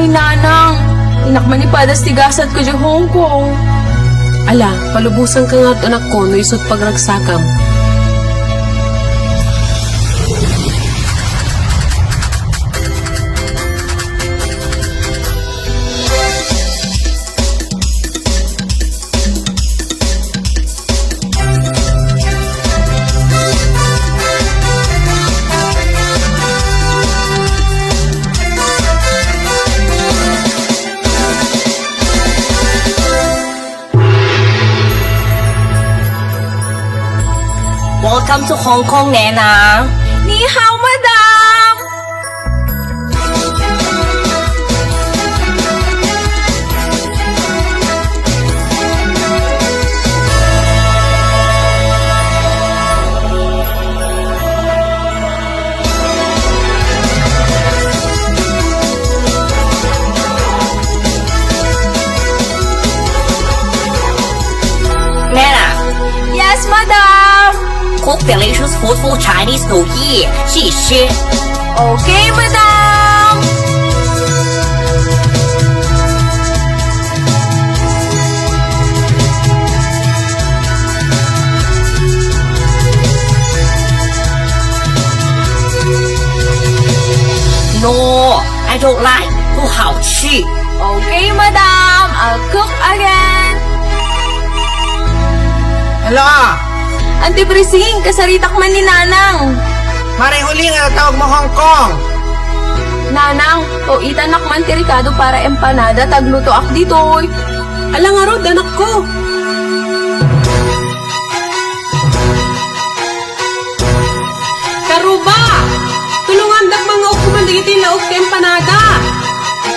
Ay, nanang. Inakman ni padas tigasat ko di Hong Kong. Ala, palubusan ka nga anak ko no isot pagragsakam. Welcome to Hong Kong, Nana. Ni hao, madam! Nana, Yes, madam! cook delicious food for Chinese New Year. 谢谢. Okay, madam! No, I don't like. 不好吃. Okay, madam. I'll cook again. Hello, Auntie Brising, kasaritak man ni Nanang. maray huli nga tawag mo Hong Kong. Nanang, o itanak man tirikado para empanada, tagluto ak ditoy. Ala nga rod, anak ko. Karuba! Tulungan dak mga ukumandigitin na ukte empanada.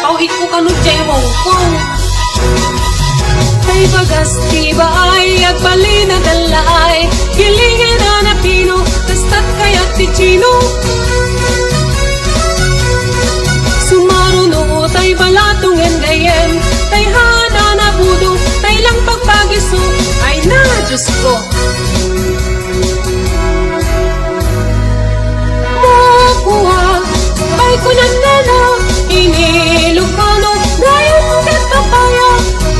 Pauhit ko kanod dyan Hong Kong. Kay bagas tiba ay at balina dalay. Kilingin na pino, kasta't kaya't ti Chino. Sumaruno tay balatungen gayen. Tay hana na budo, tay lang pagpagiso. Ay na, Diyos ko. Makuha, ay kunandala. Inilukano, ngayon kat papaya.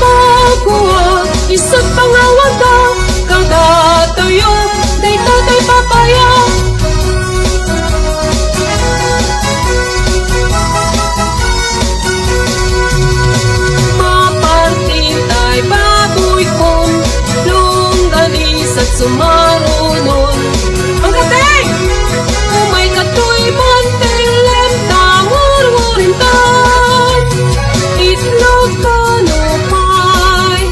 Makuha, isang pangawaga. Kada tayo, day tatay papaya. Mapartitay baboy kong lunggalis at sumarunon. Ang katay! Umay katoy banteng lentang urwurintan. Itlog kanupay.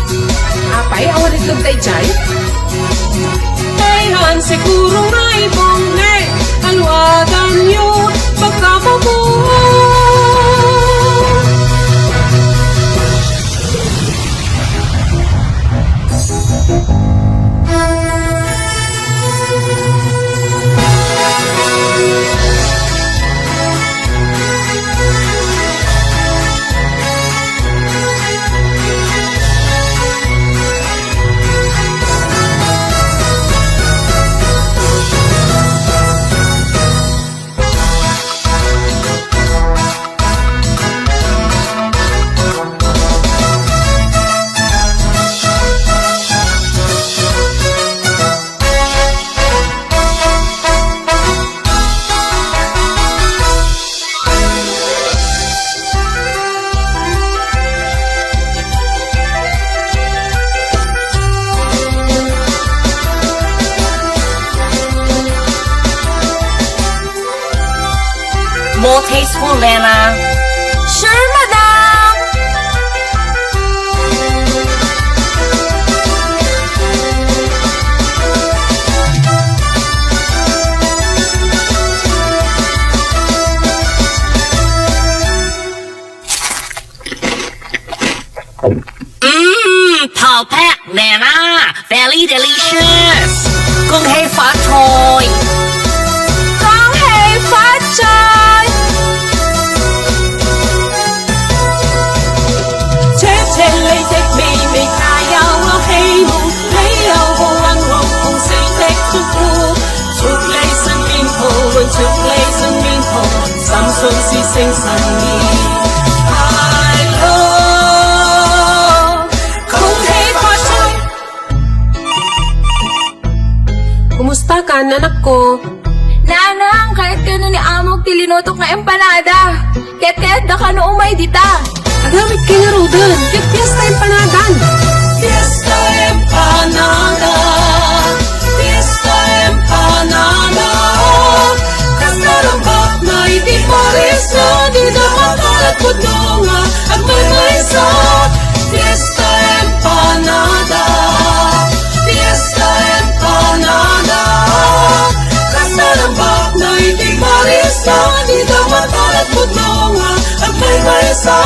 Apay, awan itlog tayo dyan? Tayhan siguro nga ibongne. Alwadan nyo pagka mabuhay. More tasteful, Nana. Sure, madam! Perfect, Nana. Very delicious. 恭喜發財. Kang hei phát chay! Chế chế lấy thích mì mì khai yêu yêu hy vọng lấy yêu vô ăn hồn cùng xây thích chúc phúc chúc lấy sinh命hồ chúc lấy sinh命hồ 心想是星辰意。tilinutok na empanada. Ket da ka no umay dita. Agamit kay nga Rodan, ket fiesta empanadan. Fiesta empanada, fiesta empanada. Kasarambak na iti parisa, di na makalat po nga at may maisa. Fiesta empanada, fiesta empanada. Kasarambak na iti parisa, di na makalat po nga at may maisa.